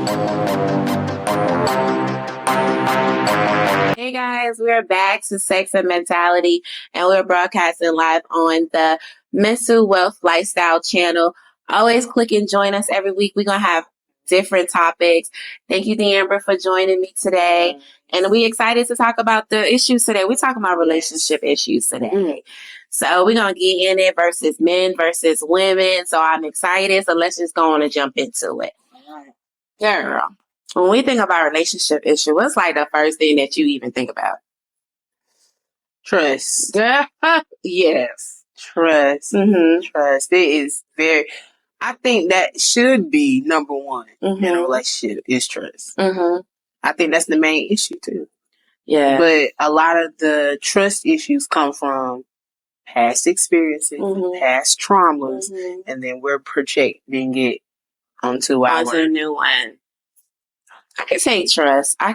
Hey guys, we're back to Sex and Mentality, and we're broadcasting live on the Mental Wealth Lifestyle channel. Always click and join us every week. We're going to have different topics. Thank you, Amber, for joining me today. And we're excited to talk about the issues today. We're talking about relationship issues today. So we're going to get in it versus men versus women. So I'm excited. So let's just go on and jump into it. Girl, when we think about relationship issue, what's like the first thing that you even think about? Trust. Yes. Trust. Mm-hmm. Trust. It is I think that should be number one in a relationship is trust. Mm-hmm. I think that's the main issue too. Yeah. But a lot of the trust issues come from past experiences, past traumas, and then we're projecting it onto a new one. I can take trust. I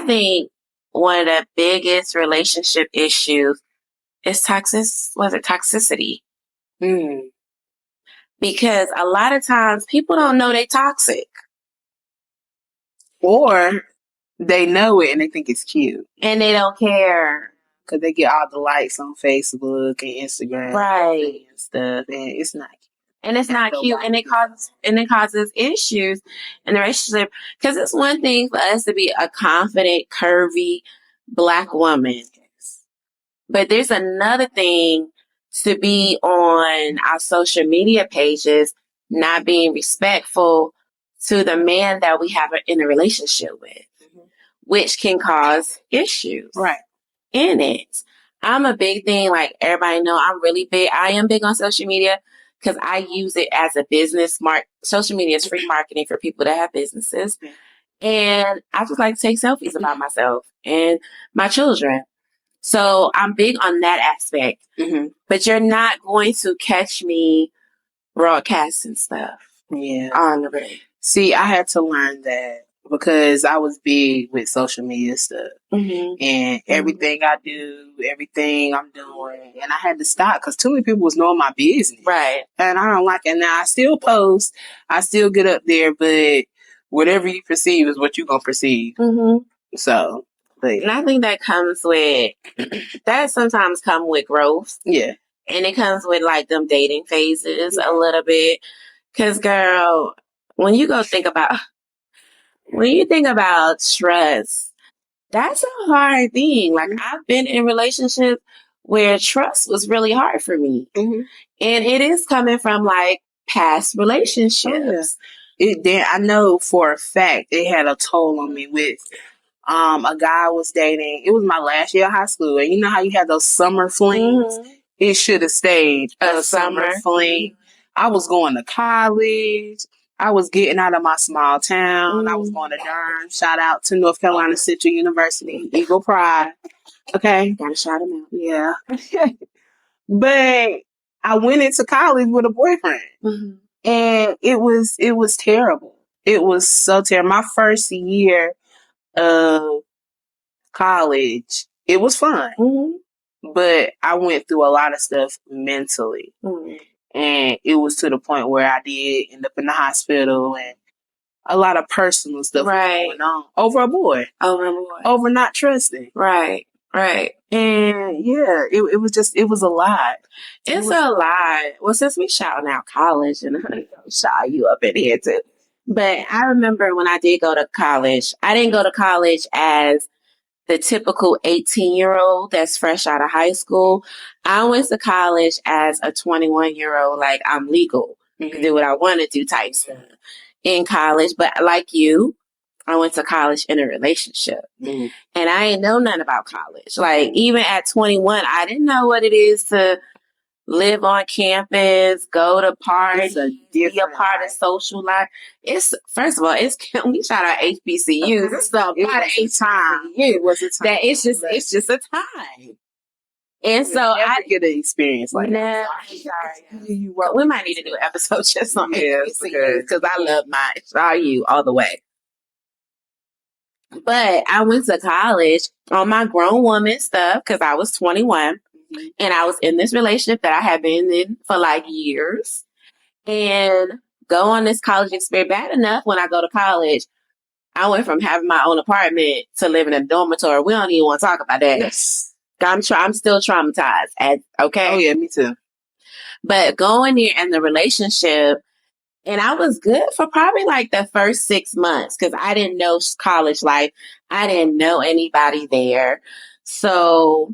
think one of the biggest relationship issues is toxicity. Because a lot of times people don't know they're toxic. Or they know it and they think it's cute. And they don't care. Because they get all the likes on Facebook and Instagram. Right. And stuff. And it's not cute. And it's not cute. And it causes issues in the relationship. Because it's one thing for us to be a confident, curvy Black woman. But there's another thing to be on our social media pages, not being respectful to the man that we have in a relationship with, which can cause issues in it. I'm a big thing, like everybody know, I am big on social media because I use it as a business. Social media is free marketing for people that have businesses. And I just like to take selfies about myself and my children. So I'm big on that aspect. But you're not going to catch me broadcasting stuff. Yeah. On the radio. See, I had to learn that because I was big with social media stuff. And everything I do, everything I'm doing. And I had to stop because too many people was knowing my business. Right. And I don't like it. Now, I still post. I still get up there. But whatever you perceive is what you're going to perceive. So... And I think that comes with, that sometimes come with growth. Yeah. And it comes with like them dating phases a little bit. Because girl, when you think about trust, that's a hard thing. Like I've been in relationships where trust was really hard for me. And it is coming from like past relationships. I know for a fact it had a toll on me with a guy I was dating. It was my last year of high school. And you know how you had those summer flings? It should have stayed a summer fling. I was going to college. I was getting out of my small town. I was going to Durham. Shout out to North Carolina Central University. Eagle Pride. Okay. Gotta shout him out. Yeah. But I went into college with a boyfriend. And it was terrible. It was so terrible. My first year of college, it was fun, but I went through a lot of stuff mentally, and it was to the point where I did end up in the hospital, and a lot of personal stuff was going on over a boy, over not trusting, and yeah, it was a lot. It's a lot. Well, since we shouting out college, and I'm gonna shout you up in here too. But I remember when I did go to college, I didn't go to college as the typical 18-year-old that's fresh out of high school. I went to college as a 21-year-old, like I'm legal, can do what I want to do type stuff in college. But like you, I went to college in a relationship. And I didn't know nothing about college. Like even at 21, I didn't know what it is to live on campus, go to parties, be a part of social life. It's first of all, we shout out HBCUs. It's a lot of time. It was a time. That it's just a time. And so I get an experience like that. We might need to do an episode just on HBCUs because I love mine. Shout you all the way. But I went to college on my grown woman stuff because I was 21. And I was in this relationship that I had been in for like years. And go on this college experience. Bad enough when I go to college, I went from having my own apartment to living in a dormitory. We don't even want to talk about that. Yes. I'm still traumatized. Okay. Oh yeah, me too. But going there in the relationship, and I was good for probably like the first 6 months because I didn't know college life. I didn't know anybody there. So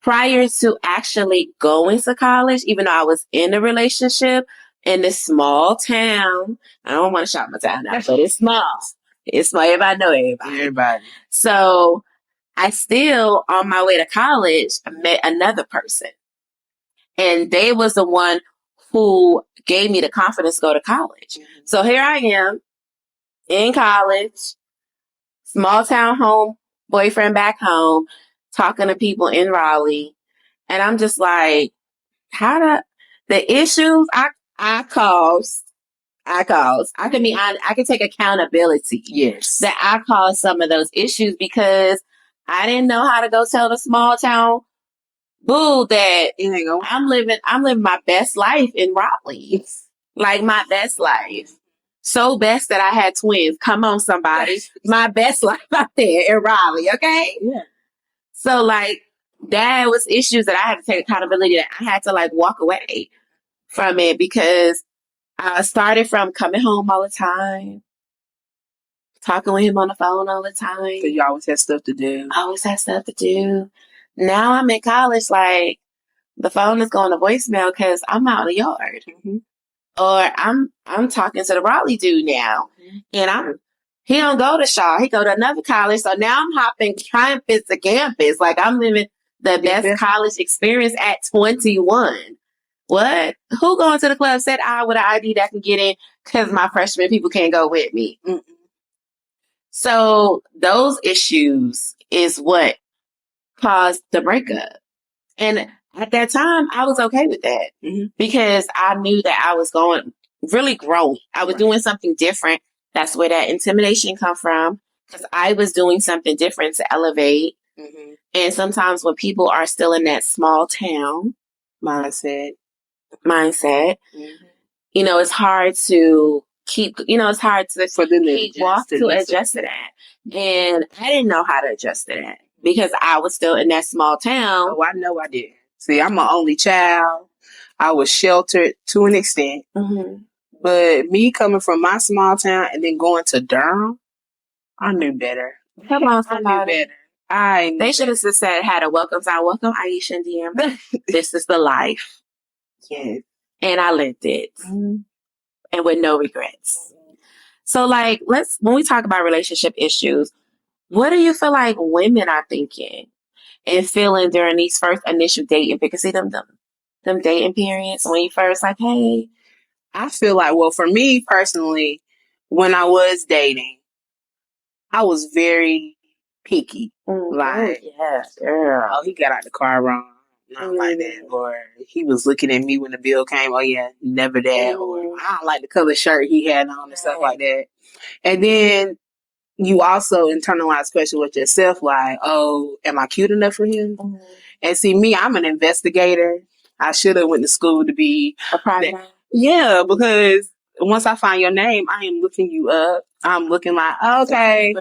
prior to actually going to college, even though I was in a relationship in this small town, I don't want to shout my town out, but it's small. It's small. Everybody know everybody. So I still, on my way to college, met another person. And they was the one who gave me the confidence to go to college. Mm-hmm. So here I am in college, small town home, boyfriend back home, talking to people in Raleigh. And I'm just like, the issues I caused, I can be honest, I can take accountability. Yes. That I caused some of those issues because I didn't know how to go tell the small town boo that I'm living my best life in Raleigh. Like my best life. So best that I had twins. Come on, somebody. Yes. My best life out there in Raleigh, okay? Yeah. So like that was issues that I had to take accountability, that I had to like walk away from it because I started from coming home all the time, talking with him on the phone all the time. Because you always had stuff to do. I always had stuff to do. Now I'm in college, like the phone is going to voicemail because I'm out in the yard. Mm-hmm. Or I'm talking to the Raleigh dude now. Mm-hmm. And he don't go to Shaw. He go to another college. So now I'm hopping campus to campus. Like I'm living the best college experience at 21. What? Who going to the club said I with an ID that can get in because my freshman people can't go with me? Mm-mm. So those issues is what caused the breakup. And at that time, I was okay with that because I knew that I was really growing. I was doing something different. That's where that intimidation come from because I was doing something different to elevate. Mm-hmm. And sometimes when people are still in that small town mindset, mm-hmm. It's hard to it's hard for them to adjust to that. And I didn't know how to adjust to that because I was still in that small town. Oh, I know I did. See, I'm an only child. I was sheltered to an extent. Mm-hmm. But me coming from my small town and then going to Durham, I knew better. Come on, somebody. I knew better. They should have just said, had a welcome sign. Welcome, Aisha and DM. This is the life. Yes. And I lived it. Mm-hmm. And with no regrets. Mm-hmm. So, like, when we talk about relationship issues, what do you feel like women are thinking and feeling during these first initial dating? Because see them dating periods when you first like, hey. I feel like, well, for me personally, when I was dating, I was very picky. Mm-hmm. Like, yeah, girl. Oh, he got out the car wrong. Not like that. Or he was looking at me when the bill came. Oh, yeah, never that. Or I don't like the color shirt he had on and stuff like that. And then you also internalize question with yourself, like, oh, am I cute enough for him? Mm-hmm. And see, me, I'm an investigator. I should have went to school to be a private. Yeah, because once I find your name, I am looking you up. I'm looking like, okay,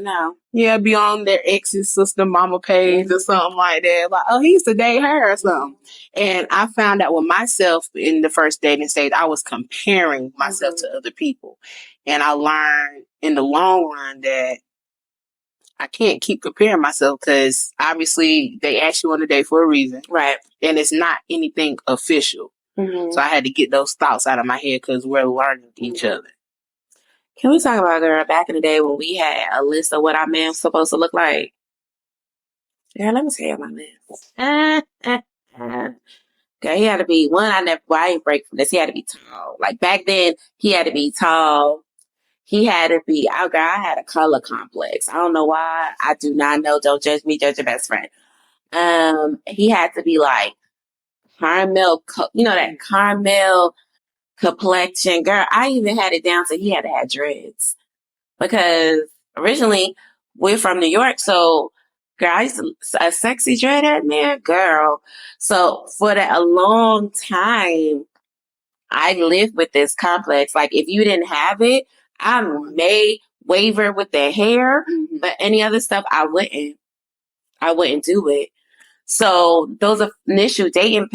yeah, be on their ex's sister mama page or something like that. Like, oh, he used to date her or something. And I found out with myself in the first dating stage, I was comparing myself to other people. And I learned in the long run that I can't keep comparing myself because obviously they asked you on a date for a reason. Right. And it's not anything official. Mm-hmm. So I had to get those thoughts out of my head because we're learning each other. Can we talk about, girl, back in the day when we had a list of what our man was supposed to look like? Girl, let me tell you my list. Girl, he had to be one. I ain't break from this. He had to be tall. Like back then, he had to be tall. He had to be, girl, I had a color complex. I don't know why. I do not know. Don't judge me, judge your best friend. He had to be like caramel, that caramel complexion. Girl, I even had it down to he had to have dreads. Because originally we're from New York, so girl, I used to, a sexy dreadhead man, girl. So for a long time, I live with this complex. Like, if you didn't have it, I may waver with the hair, but any other stuff, I wouldn't do it. So those are initial dating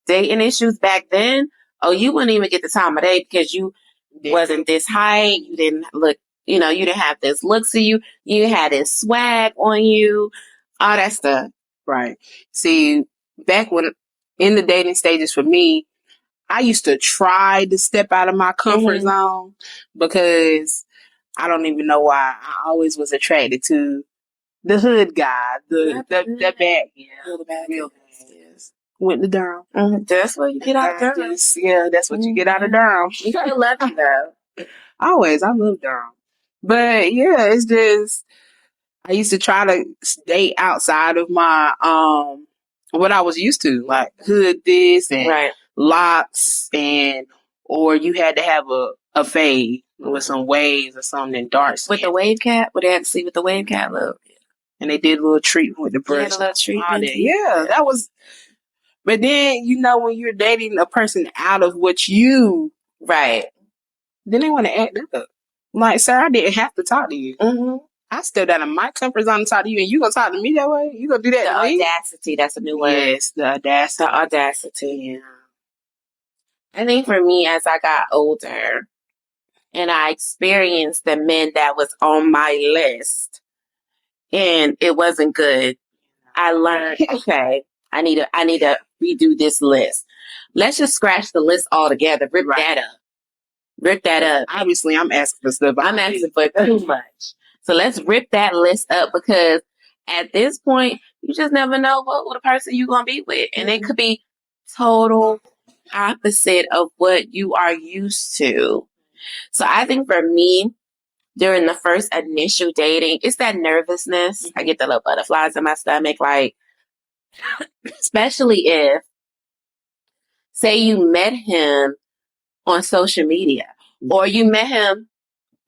issues back then. Oh, you wouldn't even get the time of day because you wasn't this height. You didn't look, you didn't have this look to you. You had this swag on you, all that stuff. Right. See, back when in the dating stages for me, I used to try to step out of my comfort zone because I don't even know why. I always was attracted to the hood guy, the bad, the bad, real bad. Yes. Went to Durham. That's what you get out of Durham. That's what you get out of Durham. You gotta love it though. Always, I love Durham. But yeah, it's just I used to try to stay outside of my what I was used to, like hood this and locks or you had to have a fade with some waves or something dark skin. With the wave cap? Would they have to see with the wave cap look? And they did a little treatment with the brush. Yeah, a little treatment. Yeah, that was. But then when you're dating a person out of what you then they want to act up. Like, sir, I didn't have to talk to you. I stepped out of my comfort zone to talk to you, and you gonna talk to me that way? You gonna do that to me? The audacity. That's a new word. Yes, the audacity. The audacity. Yeah. I think for me, as I got older, and I experienced the men that was on my list, and it wasn't good. I learned, okay, I need to redo this list. Let's just scratch the list altogether. Rip that up. Obviously, I'm asking for stuff. I'm asking for too much. So let's rip that list up because at this point, you just never know what the person you're going to be with. And it could be total opposite of what you are used to. So I think for me, during the first initial dating, it's that nervousness. I get the little butterflies in my stomach, like, especially if, say you met him on social media or you met him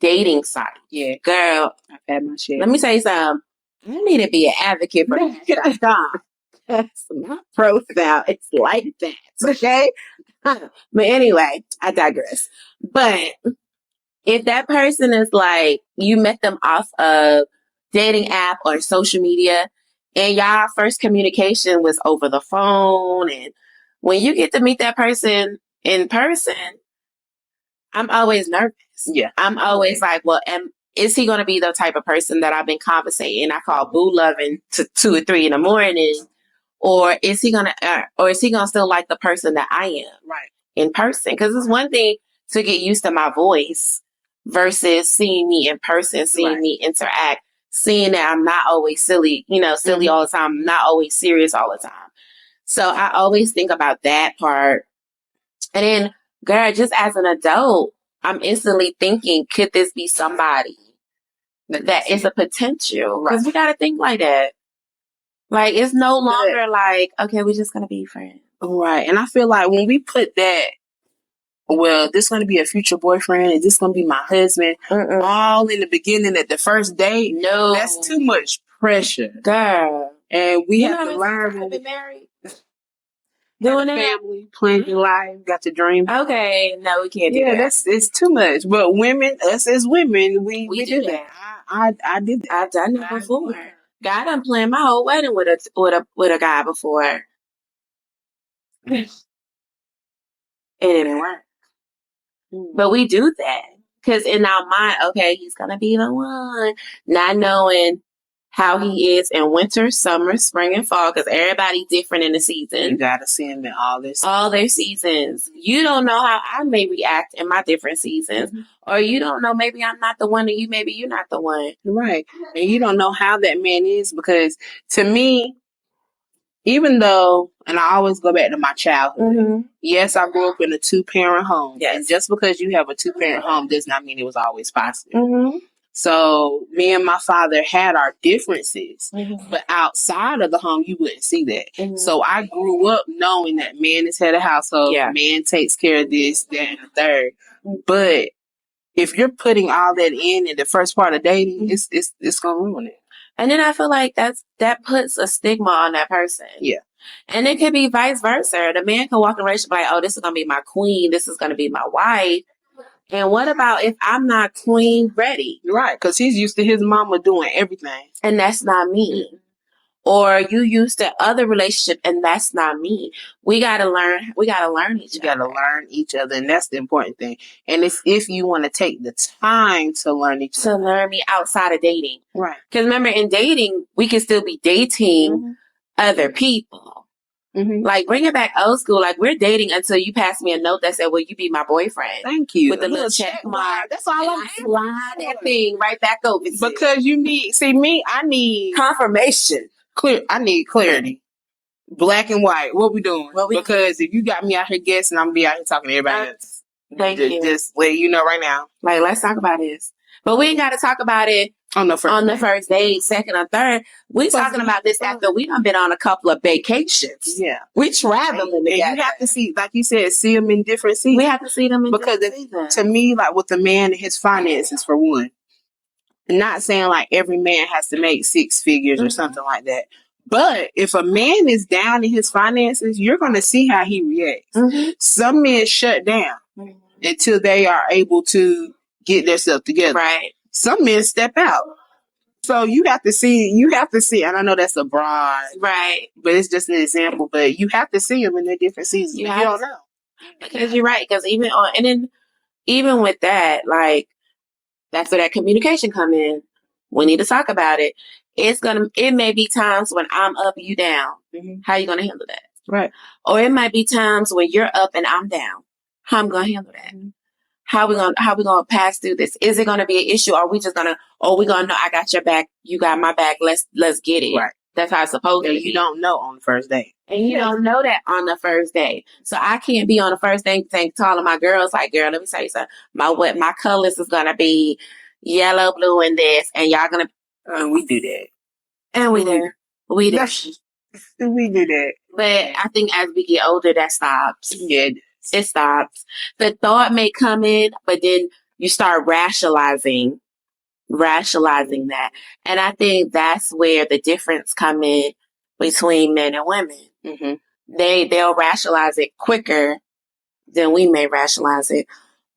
dating site. Yeah, girl, I've had my shit. Let me say something. I need to be an advocate for that. That's my profile. It's like that. Okay? But anyway, I digress. But if that person is like, you met them off of dating app or social media, and y'all first communication was over the phone, and when you get to meet that person in person, I'm always nervous. Yeah. I'm always like, well, is he going to be the type of person that I've been conversating? I call boo loving to 2 or 3 in the morning, or is he going to still like the person that I am in person? Because it's one thing to get used to my voice versus seeing me in person, seeing me interact, seeing that I'm not always silly all the time, I'm not always serious all the time. So I always think about that part. And then, girl, just as an adult, I'm instantly thinking, could this be somebody that is a potential? Because we got to think like that. Like, it's no longer like, okay, we're just going to be friends. Right. And I feel like when we put that, well, this going to be a future boyfriend, and this going to be my husband, all in the beginning at the first date, no, that's too much pressure. Girl. And we have to learn. I've been married. Doing family, planning your life, got your dream. Okay, no, we can't do that. It's too much. But women, us as women, we do that. I did that. I've done that before. God, I'm planning my whole wedding with a guy before. It didn't work. But we do that. Because in our mind, okay, he's going to be the one. Not knowing how he is in winter, summer, spring, and fall, because everybody's different in the season. You got to see him in all their seasons. You don't know how I may react in my different seasons. Or you don't know, maybe I'm not the one, and maybe you're not the one. Right. And you don't know how that man is, because to me, even though, and I always go back to my childhood, yes, I grew up in a 2-parent home. Yes. And just because you have a 2-parent home does not mean it was always positive. So me and my father had our differences, but outside of the home, you wouldn't see that. So I grew up knowing that man is head of household, man takes care of this, that, and the third. But if you're putting all that in the first part of dating, it's going to ruin it. And then I feel like that puts a stigma on that person. Yeah. And it could be vice versa. The man can walk in a relationship like, oh, this is going to be my queen. This is going to be my wife. And what about if I'm not queen ready? Right, because he's used to his mama doing everything. And that's not me. Or you used to other relationship and that's not me. We gotta learn each other. You gotta learn each other, and that's the important thing. And if you want to take the time to learn each other. To learn me outside of dating. Right. Because remember, in dating, we can still be dating other people. Mm-hmm. Like, bring it back old school. Like, we're dating until you pass me a note that said, will you be my boyfriend? Thank you. With the little check mark. That's all I'm slide that thing right back over. Because you need, I need confirmation. I need clarity. Black and white. What we doing? Because if you got me out here guessing, I'm gonna be out here talking to everybody else. Thank you. Just let you know right now. Like, let's talk about this. But we ain't got to talk about it on the first date, second or third. We talking about this after we done been on a couple of vacations. Yeah. We traveling together. And you have to see, like you said, see them in different seasons. We have to see them in different seasons. To me, like with the man and his finances, for one. Not saying like every man has to make 6 figures or something like that. But if a man is down in his finances, you're going to see how he reacts. Some men shut down until they are able to get themselves together. Right. Some men step out. So you have to see, and I know that's a broad, right, but it's just an example, but you have to see them in their different seasons. You don't know. Because you're right. Because even with that, like, that's where that communication come in. We need to talk about it. It may be times when I'm up, you down. How you gonna handle that? Right. Or it might be times when you're up and I'm down. How I'm gonna handle that? How we gonna pass through this? Is it gonna be an issue? Or we gonna know I got your back, you got my back, let's get it. Right. That's how it's supposed to be. You don't know on the first date. And you don't know that on the first day. So I can't be on the first day saying to all of my girls, like, girl, let me tell you something. My colors is gonna be yellow, blue, and this, and y'all gonna we do that. And we do. We do. We do that. But I think as we get older, that stops. Yeah. It stops. The thought may come in, but then you start rationalizing that. And I think that's where the difference come in between men and women. They'll rationalize it quicker than we may rationalize it.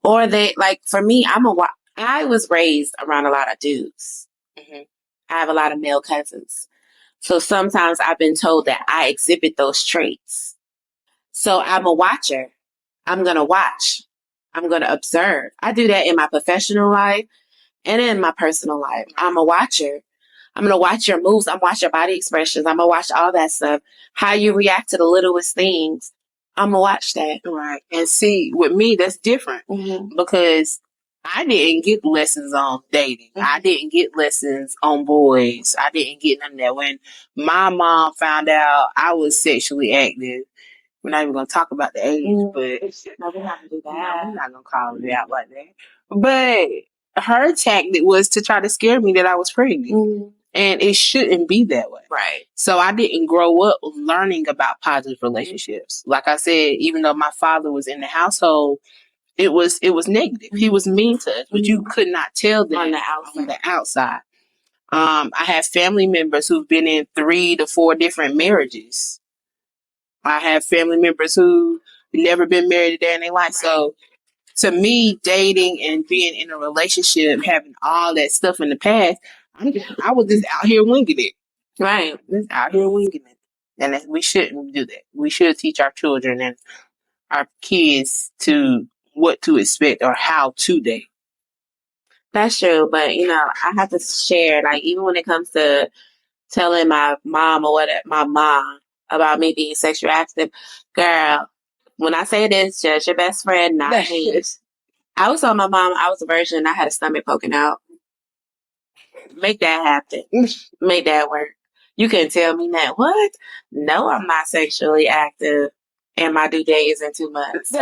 Or like, for me, I was raised around a lot of dudes. I have a lot of male cousins. So sometimes I've been told that I exhibit those traits. So I'm a watcher. I'm going to watch. I'm going to observe. I do that in my professional life and in my personal life. I'm a watcher. I'm going to watch your moves. I'm going to watch your body expressions. I'm going to watch all that stuff. How you react to the littlest things. I'm going to watch that. Right. And see, with me, that's different. Because I didn't get lessons on dating. I didn't get lessons on boys. I didn't get none of that. When my mom found out I was sexually active, we're not even going to talk about the age, but no, we're not going to do that. We're not going to call it out like that. But her tactic was to try to scare me that I was pregnant. And it shouldn't be that way. Right. So I didn't grow up learning about positive relationships. Like I said, even though my father was in the household, it was negative. He was mean to us, but you could not tell that on the outside. I have family members who've been in 3 to 4 different marriages. I have family members who never been married a day in their life. So to me, dating and being in a relationship, having all that stuff in the past, I was just out here winging it. Right. Just out here winging it. And we shouldn't do that. We should teach our children and our kids to what to expect or how to date. That's true. But, I have to share, like, even when it comes to telling my mom about me being sexually active, girl, when I say this, just your best friend, not me. I was telling my mom I was a virgin and I had a stomach poking out. Make that happen. Make that work. You can tell me that. What? No, I'm not sexually active and my due date is in 2 months.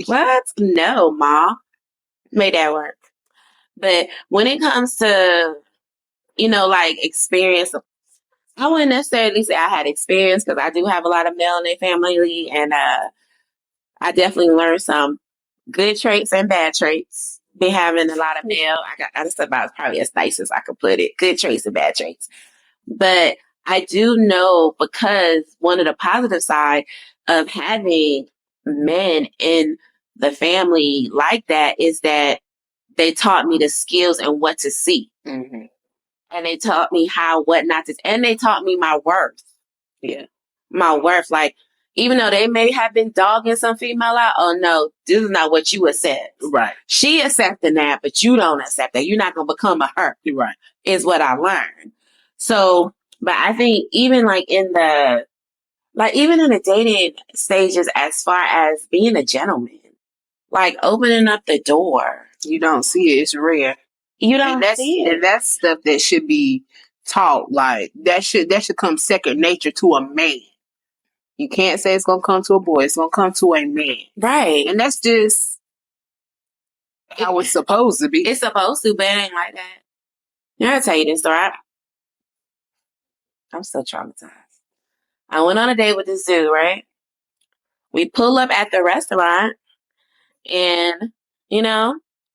What? No, Ma. Make that work. But when it comes to, like, experience, I wouldn't necessarily say I had experience because I do have a lot of male in their family, and I definitely learned some good traits and bad traits. Been having a lot of male. I just about probably as nice as I could put it. Good traits and bad traits. But I do know, because one of the positive side of having men in the family like that is that they taught me the skills and what to see. Mm-hmm. And they taught me what not to, and they taught me my worth. Yeah. My worth. Like, even though they may have been dogging some female out, oh no, this is not what you accept. Right. She accepting that, but you don't accept that. You're not going to become a her. Right. Is what I learned. So, but I think even in the dating stages, as far as being a gentleman, like opening up the door. You don't see it. It's rare. You don't see it. And that's stuff that should be taught. Like that should come second nature to a man. You can't say it's gonna come to a boy. It's gonna come to a man. Right. And that's just how it's supposed to be. It's supposed to, but it ain't like that. You know, I'll tell you this story. I'm still traumatized. I went on a date with this dude, right? We pull up at the restaurant, and,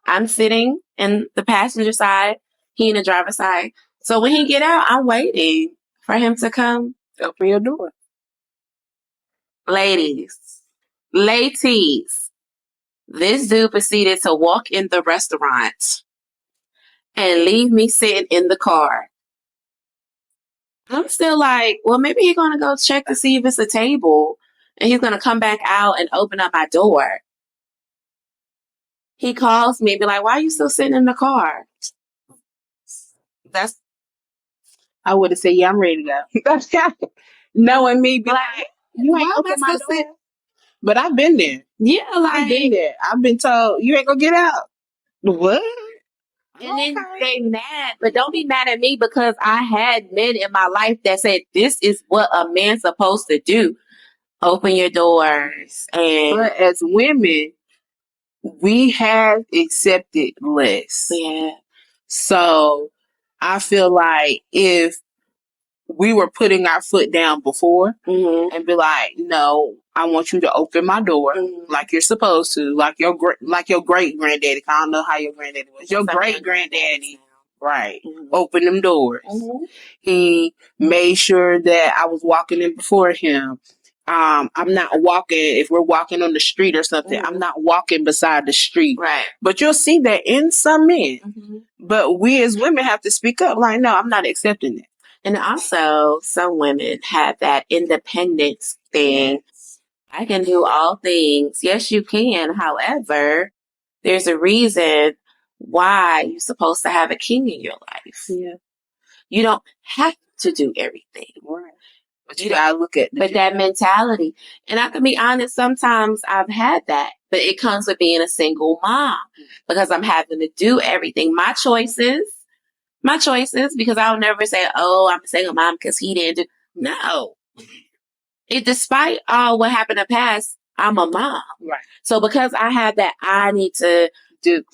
I'm sitting in the passenger side, he in the driver's side. So when he get out, I'm waiting for him to come. Open your door. Ladies, this dude proceeded to walk in the restaurant and leave me sitting in the car. I'm still like, well, maybe he's going to go check to see if it's a table, and he's going to come back out and open up my door. He calls me and be like, why are you still sitting in the car? I would have said, yeah, I'm ready to go. Knowing me, be like, you ain't open my door. But I've been there. Yeah, I've been there. I've been told, you ain't going to get out. What? And then they mad, but don't be mad at me, because I had men in my life that said, this is what a man's supposed to do. Open your doors. But as women, we have accepted less. Yeah. So I feel like if we were putting our foot down before and be like, no, I want you to open my door like you're supposed to, like your great granddaddy. I don't know how your granddaddy was. Your great granddaddy, right? Open them doors. He made sure that I was walking in before him. I'm not walking, if we're walking on the street or something, I'm not walking beside the street. Right. But you'll see that in some men. But we as women have to speak up like, no, I'm not accepting it. And also, some women have that independence thing. I can do all things. Yes, you can. However, there's a reason why you're supposed to have a king in your life. Yeah. You don't have to do everything. Right. But you gotta look at that mentality. And I can be honest, sometimes I've had that, but it comes with being a single mom, because I'm having to do everything. My choices, because I'll never say, oh, I'm a single mom because he didn't do. No. Despite all what happened in the past, I'm a mom. Right. So because I have that, I need to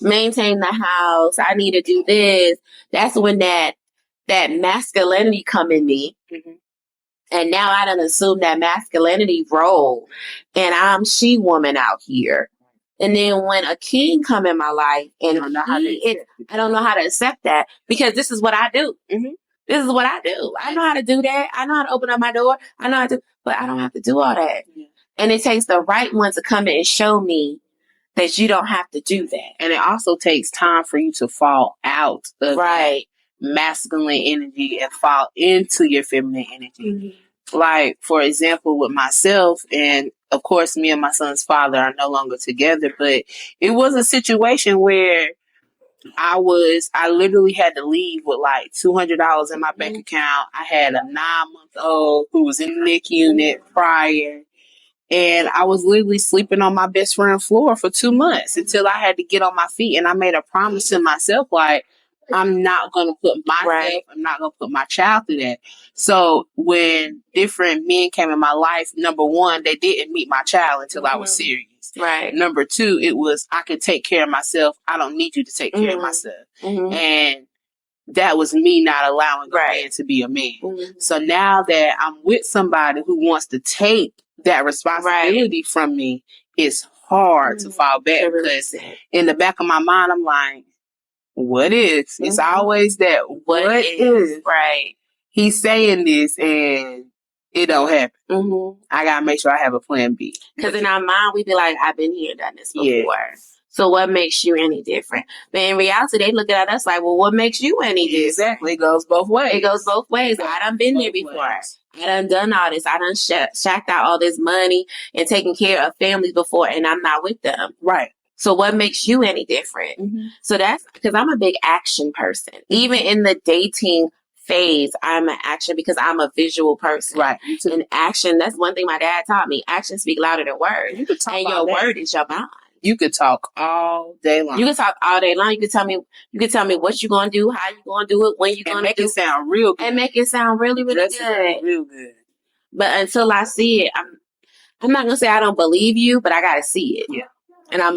maintain the house. I need to do this. That's when that masculinity come in me. And now I done assume that masculinity role, and I'm she woman out here. And then when a king come in my life, and I don't know how to accept that, because this is what I do. This is what I do. I know how to do that. I know how to open up my door. I know how to, but I don't have to do all that. And it takes the right one to come in and show me that you don't have to do that. And it also takes time for you to fall out of that masculine energy and fall into your feminine energy. Like, for example, with myself, and of course, me and my son's father are no longer together, but it was a situation where I literally had to leave with like $200 in my bank account. I had a 9-month-old who was in the NIC unit prior. And I was literally sleeping on my best friend's floor for 2 months until I had to get on my feet. And I made a promise to myself, like, I'm not going to put myself, I'm not going to put my child through that. So when different men came in my life, number one, they didn't meet my child until I was serious. Right. Number two, it was, I can take care of myself. I don't need you to take care of myself. And that was me not allowing a man to be a man. So now that I'm with somebody who wants to take that responsibility from me, it's hard to fall back, because in the back of my mind, I'm like, what is? It's always that what is. Right. he's saying this and it don't happen. Mm-hmm. I gotta make sure I have a plan B. Because in our mind, we be like, I've been here, done this before. Yeah. So what makes you any different? But in reality, they look at us like, well, what makes you any different? Exactly. It goes both ways. It goes both ways. I done been there before. I done all this. I done shacked out all this money and taken care of families before, and I'm not with them. Right. So what makes you any different? Mm-hmm. So that's because I'm a big action person. Mm-hmm. Even in the dating phase, I'm an action because I'm a visual person. Right. And action, that's one thing my dad taught me. Actions speak louder than words. You could talk and your word is your mind. You could talk all day long. You can talk all day long. You can tell me what you're gonna do, how you're gonna do it, when you're gonna make it sound real good. And make it sound really, really good. Real good. But until I see it, I'm not gonna say I don't believe you, but I gotta see it. Yeah. And I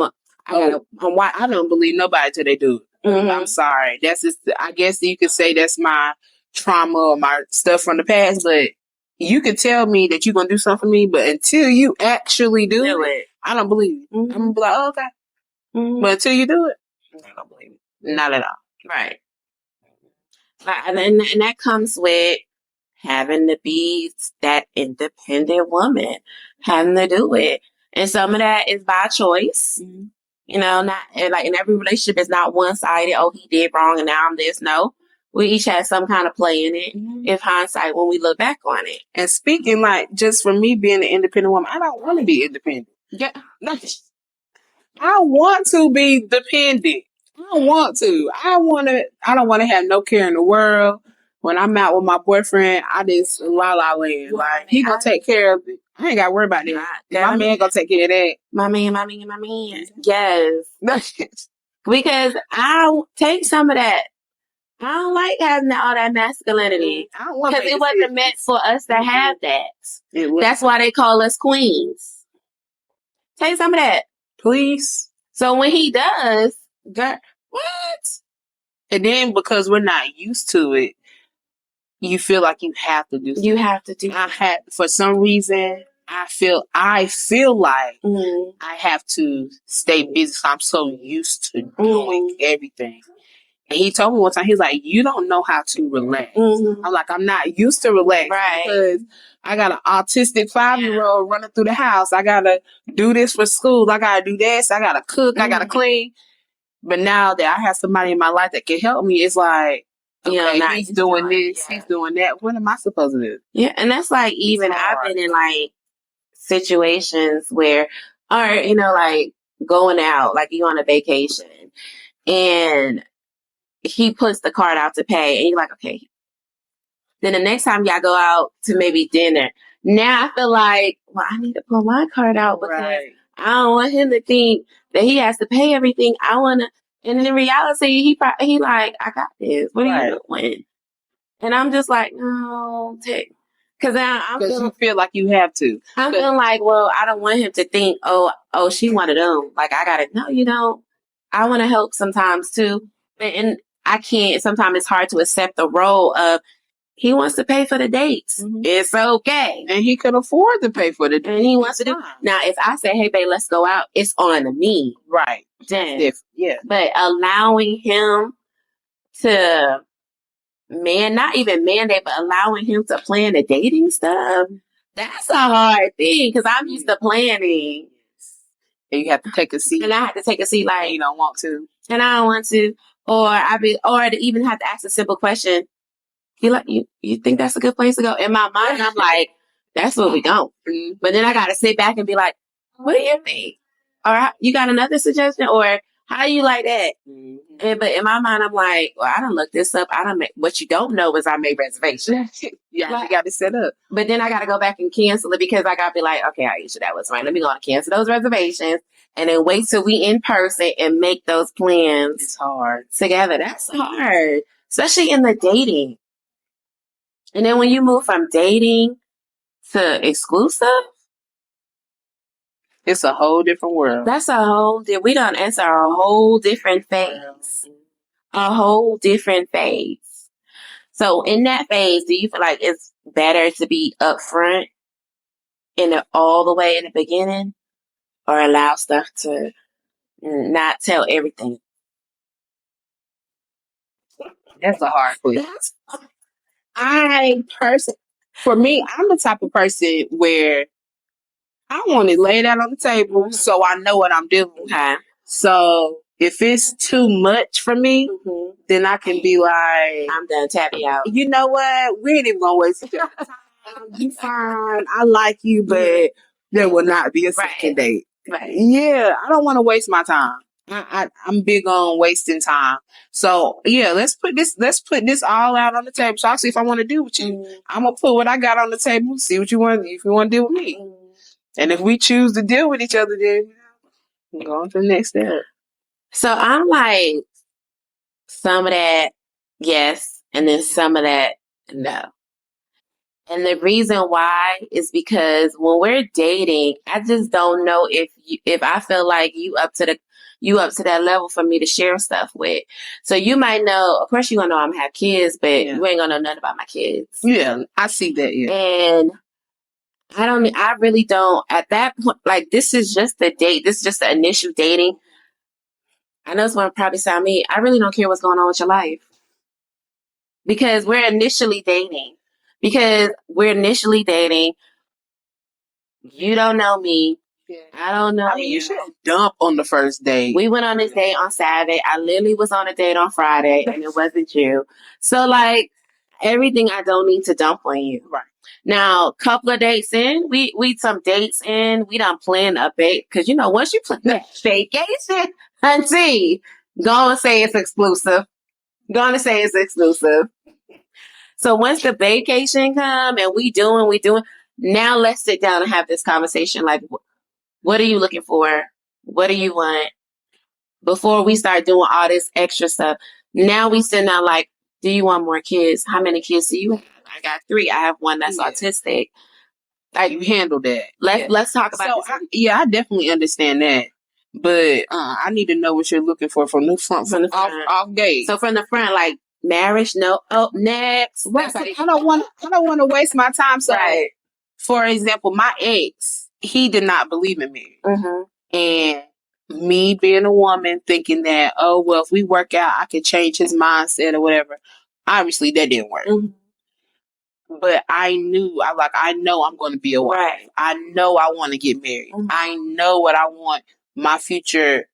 don't believe nobody till they do it. Mm-hmm. I'm sorry. That's just, I guess you could say that's my trauma or my stuff from the past, but you can tell me that you're gonna do something for me, but until you actually do it, I don't believe you. Mm-hmm. I'm gonna be like, oh, okay. Mm-hmm. But until you do it, I don't believe it. Not at all. Right. And that comes with having to be that independent woman, having to do it. And some of that is by choice. Mm-hmm. You know, not like in every relationship, it's not one-sided. Oh, he did wrong and now I'm this. No, we each have some kind of play in it. Mm-hmm. If hindsight, when we look back on it. And speaking like just for me being an independent woman, I don't want to be independent. Yeah, I want to be dependent. I don't want to. I don't want to have no care in the world. When I'm out with my boyfriend, I just la la land. Like he gonna take care of it. I ain't gotta worry about that. My man gonna take care of that. My man. Yes. Because I'll take some of that. I don't like having all that masculinity. Because it wasn't meant for us to have that. That's why they call us queens. Take some of that. Please. So when he does, girl, what? And then because we're not used to it, you feel like you have to do something. You have to do something. For some reason, I feel like mm-hmm. I have to stay busy. So I'm so used to doing everything. And he told me one time, he's like, you don't know how to relax. Mm-hmm. I'm like, I'm not used to relax. Right. Because I got an autistic 5-year-old running through the house. I got to do this for school. I got to do this. I got to cook. Mm-hmm. I got to clean. But now that I have somebody in my life that can help me, it's like, okay, he's doing this, he's doing that. What am I supposed to do? Yeah, and that's like even I've been in like situations where, like going out, like you on a vacation, and he puts the card out to pay, and you're like, okay. Then the next time y'all go out to maybe dinner, now I feel like, well, I need to pull my card out because I don't want him to think that he has to pay everything. I want to. And in reality, he like, I got this. What are you doing? And I'm just like, no, because you feel like you have to. I'm feeling like, well, I don't want him to think, oh, she one of them. Like I got it. No, you don't. I want to help sometimes too, and I can't. Sometimes it's hard to accept the role of he wants to pay for the dates. Mm-hmm. It's okay, and he can afford to pay for the dates. And he wants to do. Now, if I say, hey, babe, let's go out, it's on me, right? Then, yeah. But allowing him to not even mandate, but allowing him to plan the dating stuff, that's a hard thing because I'm used to planning. And you have to take a seat. And I have to take a seat like you don't want to. And I don't want to. Or to even have to ask a simple question. You think that's a good place to go? In my mind, I'm like, that's where we go. Mm-hmm. But then I gotta sit back and be like, what do you think? Or you got another suggestion? Or how do you like that? Mm-hmm. But in my mind, I'm like, well, I done looked this up. What you don't know is I made reservations. Yeah, you got to set up. But then I got to go back and cancel it because I got to be like, okay, Aisha, that was right. Let me go and cancel those reservations and then wait till we in person and make those plans. It's hard. Together. That's hard, especially in the dating. And then when you move from dating to exclusive, it's a whole different world. That's we done enter a whole different phase. A whole different phase. So in that phase, do you feel like it's better to be upfront all the way in the beginning or allow stuff to not tell everything? That's a hard question. For me, I'm the type of person where I want it laid out on the table so I know what I'm doing. Okay. So if it's too much for me, then I can be like, I'm done. Tap you out. You know what? We ain't even gonna waste your time. You fine. I like you, but there will not be a second date. Right. Yeah, I don't want to waste my time. I'm big on wasting time. So yeah, let's put this all out on the table. So I'll see if I want to deal with you. I'm gonna put what I got on the table, see what you want, if you want to deal with me. And if we choose to deal with each other, then we'll go on to the next step. So I'm like, some of that, yes, and then some of that, no. And the reason why is because when we're dating, I just don't know if I feel like you up to that level for me to share stuff with. So you might know, of course, you're gonna know I'm gonna have kids, but you ain't gonna know nothing about my kids. Yeah, I see that. Yeah, and I really don't at that point. Like, this is just the date. This is just the initial dating. I know it's gonna probably sound me. I really don't care what's going on with your life because we're initially dating. You don't know me. I don't know you. You should dump on the first date. We went on this date on Saturday. I literally was on a date on Friday, and it wasn't you. So, like, everything I don't need to dump on you. Right. Now, couple of dates in, we some dates in, we done planned a bait. Because, once you plan that vacation, auntie, go and say it's exclusive. So once the vacation come and we doing, now let's sit down and have this conversation. Like, what are you looking for? What do you want? Before we start doing all this extra stuff, now we sit down like, do you want more kids? How many kids do you have? I got 3. I have one that's autistic. Like, you handle that. Let's talk about this. I definitely understand that. But I need to know what you're looking for from the front, off gate. So from the front, like, marriage, no. Oh, next. Right. So I don't want to waste my time. So, for example, my ex, he did not believe in me, and me being a woman thinking that, oh well, if we work out, I can change his mindset or whatever. Obviously, that didn't work. But I know I'm going to be a wife. Right. I know I want to get married. I know what I want my future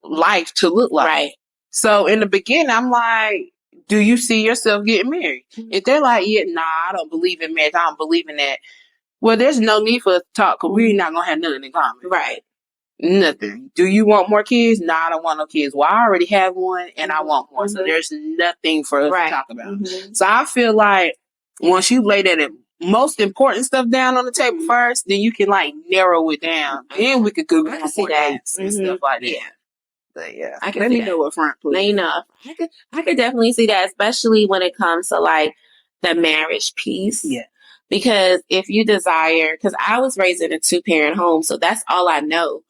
life to look like. Right. So in the beginning, I'm like, do you see yourself getting married? If they're like, yeah, nah, I don't believe in marriage. I don't believe in that. Well, there's no need for us to talk because we're not going to have nothing in common. Right. Nothing. Do you want more kids? Nah, I don't want no kids. Well, I already have one and I want more. So there's nothing for us to talk about. So I feel like once you lay that most important stuff down on the table first, then you can like narrow it down. Then we could go for dates and stuff like that. Yeah. But yeah, I can let see me that. know what front, please. I could definitely see that, especially when it comes to like the marriage piece. Yeah. Because if you desire, because I was raised in a 2-parent home, so that's all I know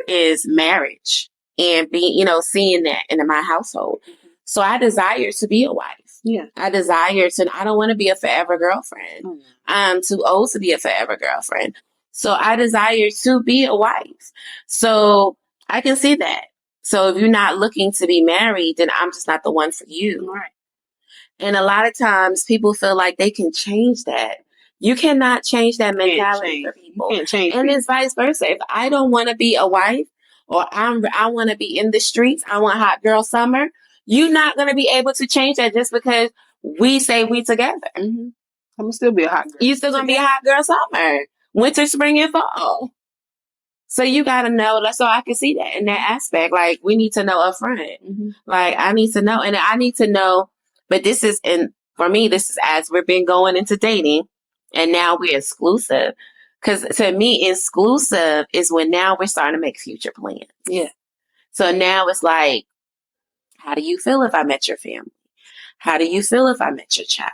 is marriage and being, seeing that in my household. So I desire to be a wife. Yeah. I don't want to be a forever girlfriend. I'm too old to be a forever girlfriend. So I desire to be a wife. So I can see that. So if you're not looking to be married, then I'm just not the one for you. Right. And a lot of times people feel like they can change that. You cannot change that mentality for people. You can't change and it's vice versa. If I don't want to be a wife or I want to be in the streets, I want hot girl summer, you're not going to be able to change that just because we say we together. I'm going to still be a hot girl. You're still going to be a hot girl summer, winter, spring, and fall. So you got to know. So I can see that in that aspect. Like, we need to know up front. Like, I need to know. And I need to know. But for me, this is as we've been going into dating. And now we're exclusive. Because to me, exclusive is when now we're starting to make future plans. Yeah. So now it's like, how do you feel if I met your family? How do you feel if I met your child?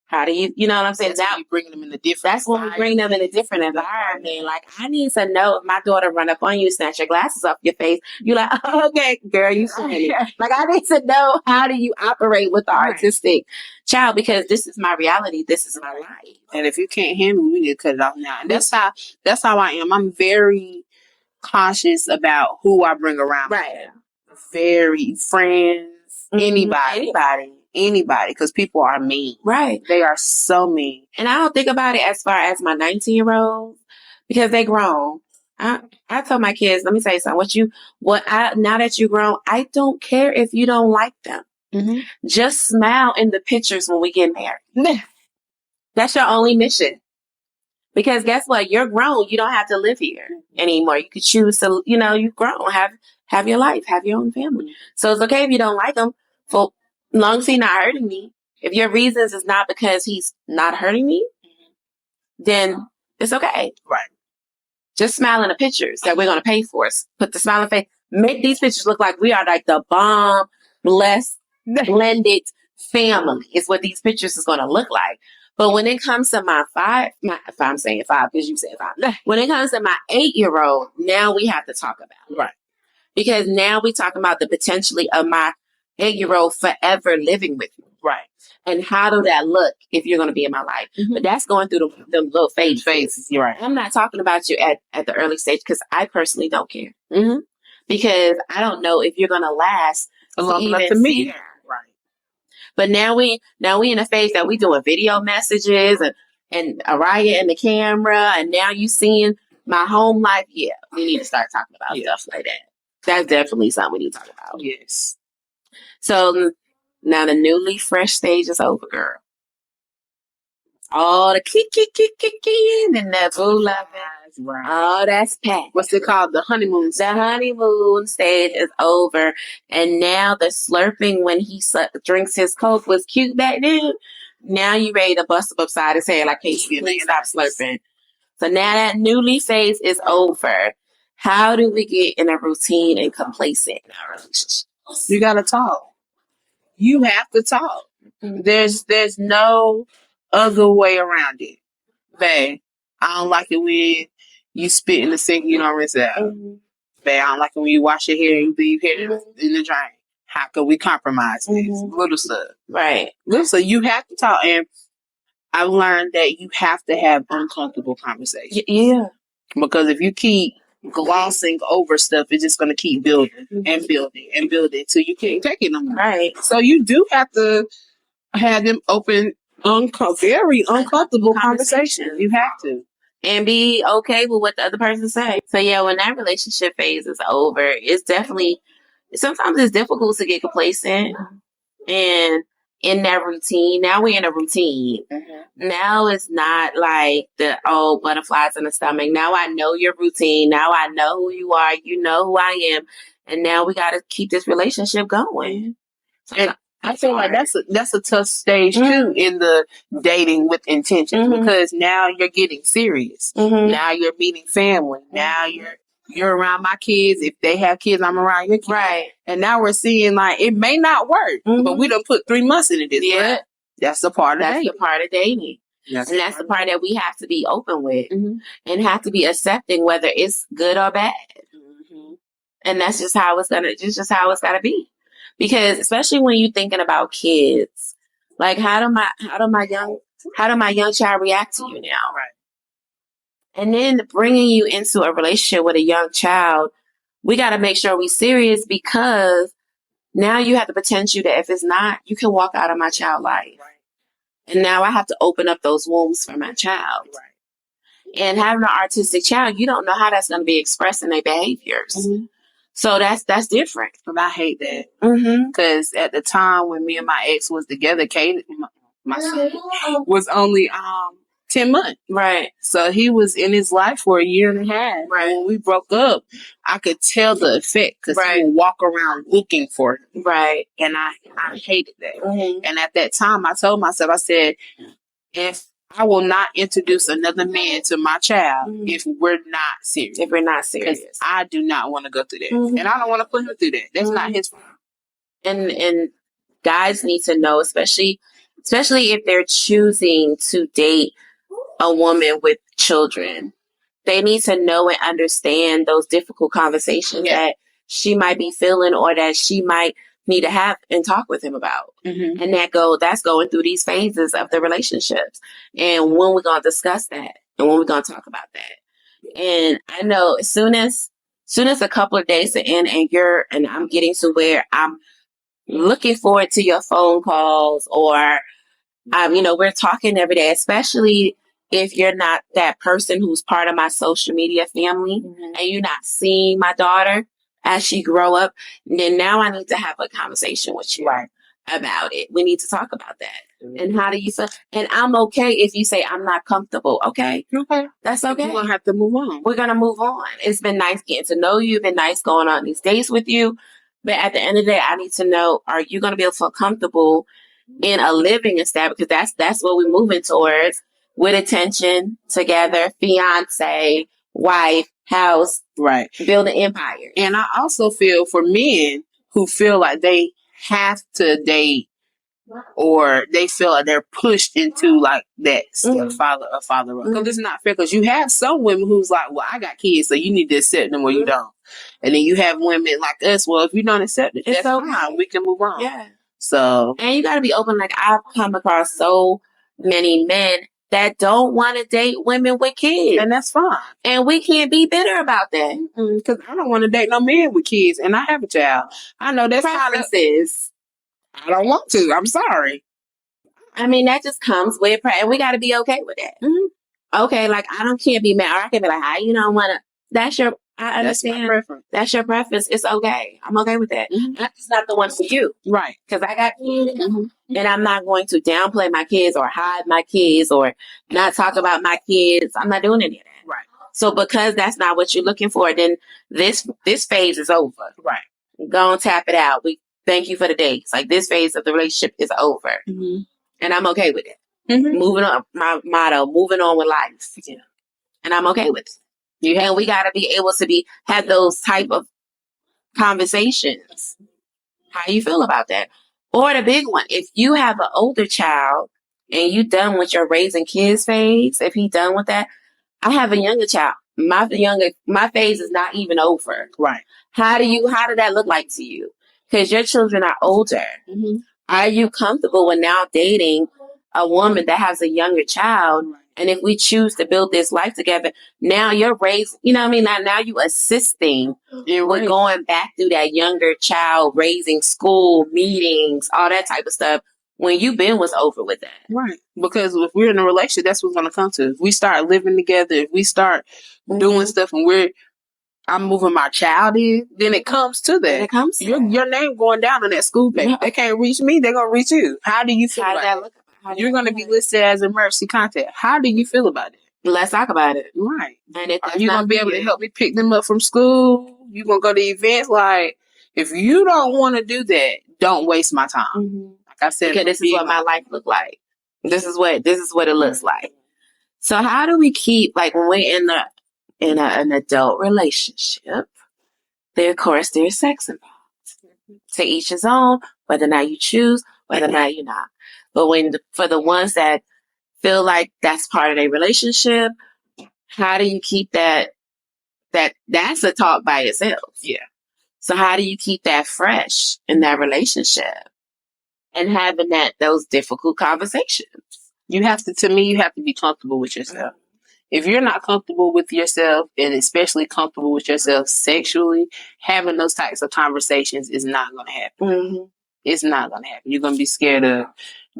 How do you know what I'm saying? That's when we bring them in a different That's when we bring them in a different environment. Like, I need to know if my daughter run up on you, snatch your glasses off your face. You're like, oh, okay, girl, you funny. Like, I need to know, how do you operate with the artistic child? Because this is my reality. This is my life. And if you can't handle it, we need to cut it off now. And that's how I am. I'm very cautious about who I bring around. Right. Very friends, anybody. anybody because people are mean. Right. They are so mean. And I don't think about it as far as my 19-year-olds because they grown. I tell my kids, let me tell you something. Now that you're grown, I don't care if you don't like them. Mm-hmm. Just smile in the pictures when we get married. That's your only mission. Because guess what? You're grown. You don't have to live here anymore. You could choose to, you've grown. Have your life. Have your own family. So it's okay if you don't like him. For as long as he's not hurting me. If your reasons is not because he's not hurting me, then it's okay. Right. Just smile in the pictures that we're going to pay for. Put the smile in the face. Make these pictures look like we are like the bomb, blessed, blended family is what these pictures is going to look like. But when it comes to if I'm saying 5 because you said 5, when it comes to my 8-year-old, now we have to talk about it. Right. Because now we're talking about the potentially of my 8-year-old forever living with me. Right. And how do that look if you're going to be in my life? Mm-hmm. But that's going through the little phases. You're right. I'm not talking about you at the early stage because I personally don't care. Mm-hmm. Because I don't know if you're going to last long enough to meet her. Right. But now we in a phase that we doing video messages and Araya in the camera, and now you seeing my home life. Yeah, we need to start talking about stuff like that. That's definitely something we need to talk about. Yes. So now the newly fresh stage is over, girl. All the kicking and that boo loving. Right. Oh, that's packed. What's it called? The honeymoon. The honeymoon stage is over. And now the slurping when he drinks his Coke was cute back then. Now you ready to bust him upside his head like, hey, please stop slurping. So now that newly phase is over. How do we get in a routine and complacent in our relationship? You got to talk. You have to talk. Mm-hmm. There's no other way around it. Babe, I don't like it when you spit in the sink and you don't rinse it out. Mm-hmm. Babe, I don't like it when you wash your hair and you leave hair in the drain. How can we compromise this? Little stuff. Right. Little stuff. You have to talk. And I've learned that you have to have uncomfortable conversations. Yeah. Because if you keep glossing over stuff, it's just going to keep building and building and building until you can't take it no more. Right. So you do have to have them open, very uncomfortable conversations. You have to. And be okay with what the other person say. So yeah, when that relationship phase is over, it's definitely, sometimes it's difficult to get complacent and in that routine. Now we're in a routine. Mm-hmm. Now it's not like the butterflies in the stomach. Now I know your routine. Now I know who you are. You know who I am. And now we got to keep this relationship going. And I feel like that's a tough stage too in the dating with intentions because now you're getting serious. Mm-hmm. Now you're meeting family. Now you're around my kids. If they have kids, I'm around your kids. Right. And now we're seeing like it may not work, but we done put 3 months into this. Yeah. But that's the part of dating. That's the part of dating. Yes. And that's the part that we have to be open with and have to be accepting whether it's good or bad. Mm-hmm. And that's just how it's gotta be. Because especially when you're thinking about kids, like how do my young child react to you now? Right. And then bringing you into a relationship with a young child, we got to make sure we're serious because now you have the potential that if it's not, you can walk out of my child's life. Right. And now I have to open up those wombs for my child. Right. And having an artistic child, you don't know how that's going to be expressed in their behaviors. Mm-hmm. So that's different. And I hate that. Because at the time when me and my ex was together, Kate, my son, was only 10 months. Right. So he was in his life for a year and a half. Right. When we broke up, I could tell the effect because he would walk around looking for him. Right. And I hated that. Mm-hmm. And at that time, I told myself, I said, if I will not introduce another man to my child if we're not serious. If we're not serious. I do not want to go through that. Mm-hmm. And I don't want to put him through that. That's not his fault. And guys need to know, especially if they're choosing to date a woman with children, they need to know and understand those difficult conversations that she might be feeling or that she might need to have and talk with him about. Mm-hmm. And that's going through these phases of the relationships. And when we're going to discuss that and when we're going to talk about that. And I know as soon as a couple of days to end and I'm getting to where I'm looking forward to your phone calls, or we're talking every day, especially if you're not that person who's part of my social media family, and you're not seeing my daughter as she grow up, then now I need to have a conversation with you about it. We need to talk about that. And how do you feel? And I'm okay if you say I'm not comfortable. Okay. That's okay. We're going to have to move on. We're going to move on. It's been nice getting to know you. It's been nice going on these dates with you. But at the end of the day, I need to know, are you going to be able to feel comfortable in a living establishment? Because that's what we're moving towards, with attention, together, fiance, wife, house, build an empire. And I also feel for men who feel like they have to date, or they feel like they're pushed into like that stepfather or father role. Because it's not fair. Because you have some women who's like, well, I got kids, so you need to accept them or you don't. And then you have women like us, well, if you don't accept it, that's fine. We can move on. Yeah. So. And you got to be open. Like, I've come across so many men that don't want to date women with kids. And that's fine. And we can't be bitter about that. Because I don't want to date no man with kids, and I have a child. I know that's preferences. I don't want to. I'm sorry. I mean, that just comes with and we got to be okay with that. Okay, like, I can't be mad. Or I can be like, you don't want to. That's your. I understand. That's your preference. It's okay. I'm okay with that. That's not the one for you. Right. Because I got kids. And I'm not going to downplay my kids or hide my kids or not talk about my kids. I'm not doing any of that. Right. So because that's not what you're looking for, then this phase is over. Right. Go and tap it out. We thank you for the dates. Like, this phase of the relationship is over. And I'm okay with it. Moving on, my motto, moving on with life. And I'm okay with it. And we got to be able to have those type of conversations. How you feel about that? Or the big one, if you have an older child and you done with your raising kids phase, if he done with that, I have a younger child. My phase is not even over. Right. How did that look like to you? Because your children are older. Are you comfortable with now dating a woman that has a younger child? And if we choose to build this life together, now you're raising, now you assisting with going back through that younger child raising, school, meetings, all that type of stuff, when you've been was over with that. Right. Because if we're in a relationship, that's what's going to come to. If we start living together, if we start doing stuff and I'm moving my child in, then it comes to that. It comes to your name going down on that school paper. They can't reach me, they're going to reach you. How do you feel about that? You're going to be listed as emergency contact. How do you feel about it? Let's talk about it. Right. And if are you going to be able to help me pick them up from school? You going to go to events? Like, if you don't want to do that, don't waste my time. Like I said, because this is what my life look like. This is what it looks like. So how do we keep, like, when we're in an adult relationship, of course there's sex involved. To each his own, whether or not you choose, whether or not you're not. But for the ones that feel like that's part of their relationship, how do you keep that's a talk by itself. Yeah. So how do you keep that fresh in that relationship and having those difficult conversations? You have to be comfortable with yourself. If you're not comfortable with yourself, and especially comfortable with yourself sexually, having those types of conversations is not going to happen. It's not going to happen. You're going to be scared of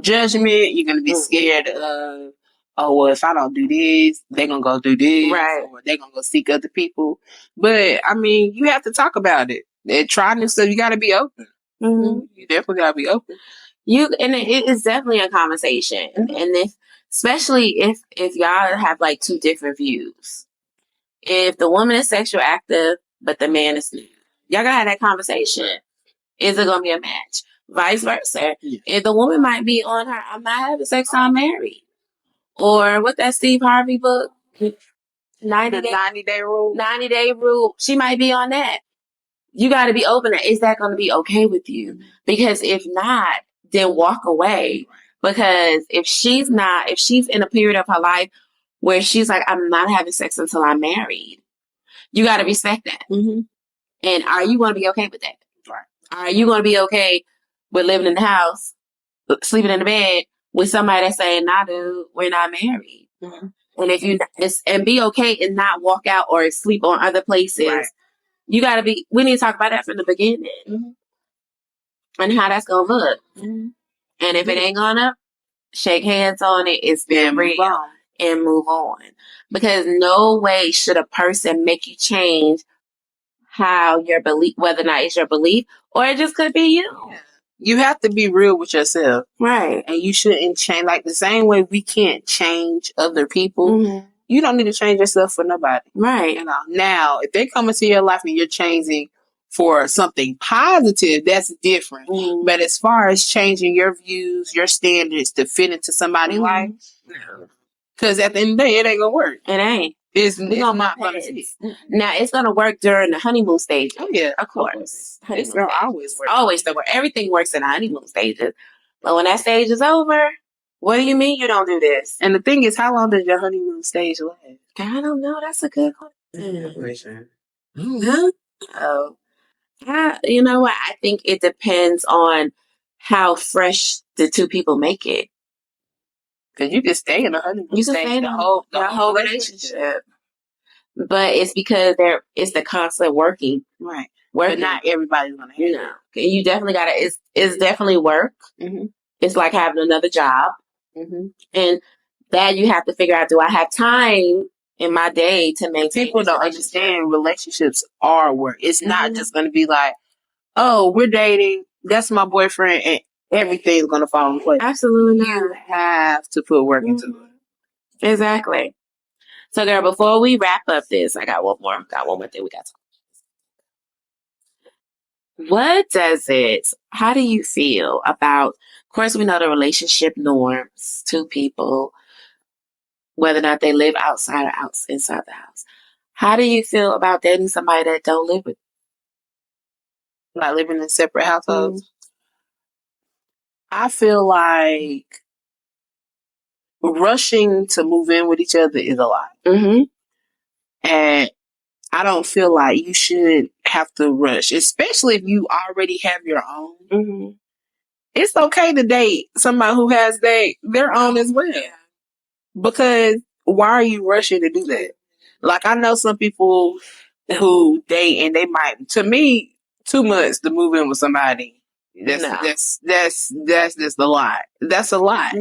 judgment. You're going to be scared of, oh, well, if I don't do this, they're going to go do this. Right. Or they're going to go seek other people. But, I mean, you have to talk about it. And try new stuff. You got to be open. You definitely got to be open. And it is definitely a conversation. And especially if y'all have like two different views. If the woman is sexual active, but the man is new, y'all gotta have that conversation. Is it gonna be a match? Vice versa. If the woman might be on her, I'm not having sex, I'm married. Or what that Steve Harvey book? 90 day rule. 90 day rule. She might be on that. You gotta be open. Is that gonna be okay with you? Because if not, then walk away. Because if she's in a period of her life where she's like, I'm not having sex until I'm married, you got to respect that. And are you going to be okay with that? Right. Are you going to be okay with living in the house, sleeping in the bed with somebody that's saying, nah, dude, we're not married? And be okay and not walk out or sleep on other places. Right. We need to talk about that from the beginning. and how that's gonna look. And if it ain't gonna shake hands on it, it's been real, and move on. Because no way should a person make you change how your belief, whether or not it's your belief, or it just could be you. You have to be real with yourself. Right. And you shouldn't change, like the same way we can't change other people. You don't need to change yourself for nobody. Right. You know. Now, if they come into your life and you're changing for something positive, that's different. But as far as changing your views, your standards to fit into somebody's life, no. Because at the end of the day, it ain't gonna work. It ain't. It's not gonna fit. Now it's gonna work during the honeymoon stage. Oh yeah, of course. It's gonna always work. Always the work. Everything works in the honeymoon stages. But when that stage is over, what do you mean you don't do this? And the thing is, how long does your honeymoon stage last? I don't know. That's a good question. Oh, you know what? I think it depends on how fresh the two people make it. Because you can stay in the honeymoon stage the whole relationship. But it's because it's the constant working. Right. But not everybody's gonna have it. You definitely gotta. It's definitely work. It's like having another job, and that you have to figure out. Do I have time in my day to maintain? People don't understand relationships are work. It's not just gonna be like, oh, we're dating. That's my boyfriend, and everything's gonna fall in place. Absolutely not. You have to put work into it. Exactly. So, girl, before we wrap up this, I got one more thing we got to how do you feel about, of course, we know the relationship norms, two people, whether or not they live outside or inside the house. How do you feel about dating somebody that don't live with you? Like living in separate households? I feel like rushing to move in with each other is a lot. And I don't feel like you should have to rush, especially if you already have your own. It's okay to date somebody who has their own as well. Because why are you rushing to do that? Like, I know some people who date and they might, to me, 2 months to move in with somebody. That's just a lot. That's a lot.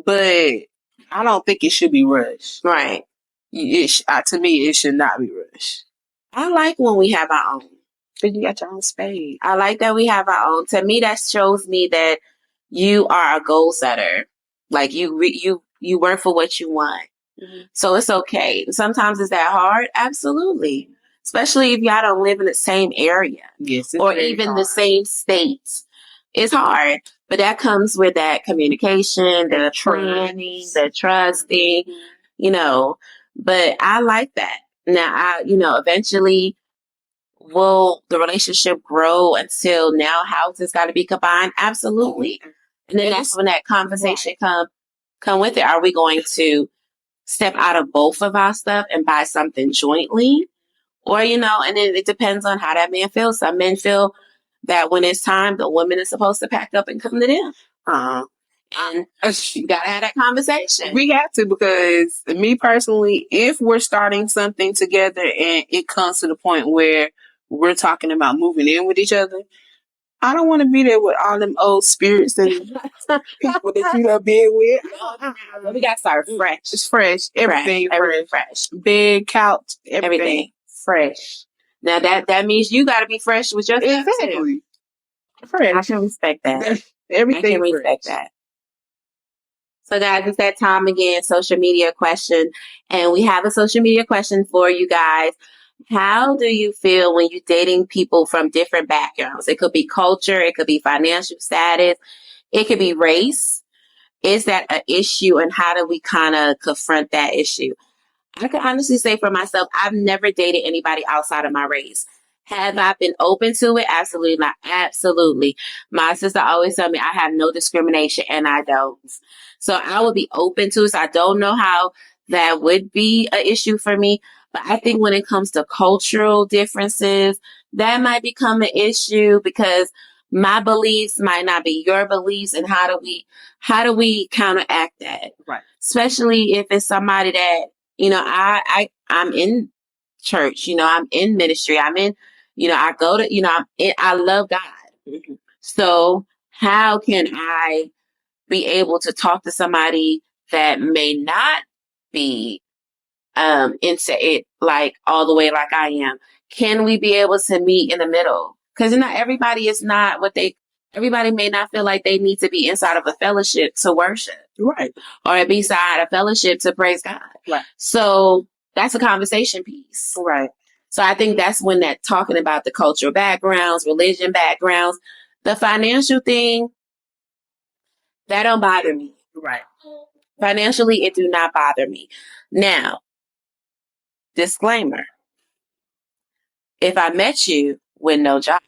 But I don't think it should be rushed. Right. To me, it should not be rushed. I like when we have our own. Because you got your own space. I like that we have our own. To me, that shows me that you are a goal setter. Like you work for what you want. So it's okay. Sometimes it's that hard. Absolutely. Especially if y'all don't live in the same area. Yes. Or even the same states. It's hard. But that comes with that communication, the planning, the trusting, But I like that. Now, eventually, will the relationship grow until now houses got to be combined? Absolutely. And then that's when that conversation come with it. Are we going to step out of both of our stuff and buy something jointly? Or, and then it depends on how that man feels. Some men feel that when it's time, the woman is supposed to pack up and come to them. And you got to have that conversation. We have to, because me personally, if we're starting something together and it comes to the point where we're talking about moving in with each other, I don't want to be there with all them old spirits and people that you done been with. We got to start fresh. It's fresh. Everything fresh. Bed, couch, everything fresh. Now that means you got to be fresh with your exactly. Fresh. I can respect that. Everything I can respect that. So guys, it's that time again, social media question. And we have a social media question for you guys. How do you feel when you're dating people from different backgrounds? It could be culture, it could be financial status, it could be race. Is that an issue, and how do we kind of confront that issue? I can honestly say for myself, I've never dated anybody outside of my race. Have I been open to it? Absolutely not. Absolutely. My sister always tell me I have no discrimination, and I don't. So I would be open to it. So I don't know how that would be an issue for me. But I think when it comes to cultural differences, that might become an issue because my beliefs might not be your beliefs. And how do we counteract that? Right. Especially if it's somebody that, I'm in church, I'm in ministry. I'm in, I go to, I love God. So how can I be able to talk to somebody that may not be into it like all the way like I am? Can we be able to meet in the middle? Because not everybody is not what they. Everybody may not feel like they need to be inside of a fellowship to worship, Right, or be inside a fellowship to praise God. right. So that's a conversation piece. Right. So I think that's when that talking about the cultural backgrounds, religion backgrounds, the financial thing, that don't bother me. Right. Financially, it do not bother me. Now, disclaimer. If I met you with no job,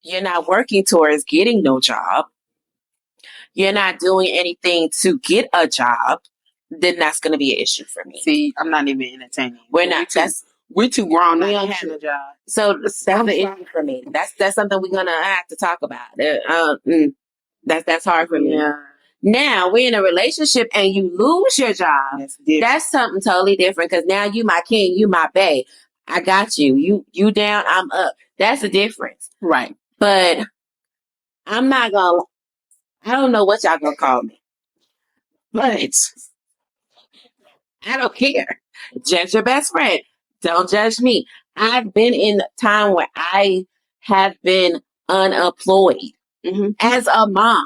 you're not working towards getting no job, you're not doing anything to get a job, then that's going to be an issue for me. See, I'm not even entertaining. We're not. We're too grown not to have a job. So that's the issue for me. That's something we're gonna have to talk about. That's hard for me. Yeah. Now we're in a relationship and you lose your job. That's something totally different because now you my king, you my bae. I got you. You down, I'm up. That's the difference. Right. But I'm not gonna. I don't know what y'all gonna call me, but I don't care. Judge your best friend. Don't judge me. I've been in a time where I have been unemployed as a mom.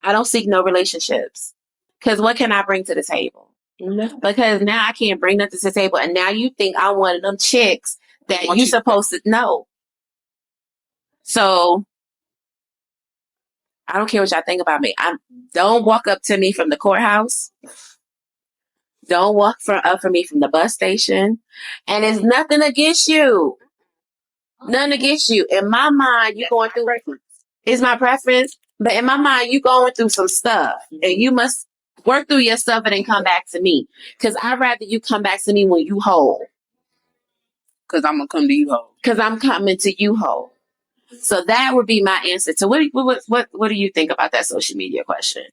I don't seek no relationships because what can I bring to the table? Mm-hmm. Because now I can't bring nothing to the table, and now you think I'm one of them chicks that you supposed to know. So I don't care what y'all think about me. Don't walk up to me from the courthouse. Don't walk up for me from the bus station. And it's nothing against you. Nothing against you. In my mind, you're going through. It's my preference. But in my mind, you're going through some stuff. And you must work through your stuff and then come back to me. Because I'd rather you come back to me when you whole. Because I'm going to come to you whole. Because I'm coming to you whole. So that would be my answer to what do you think about that social media question?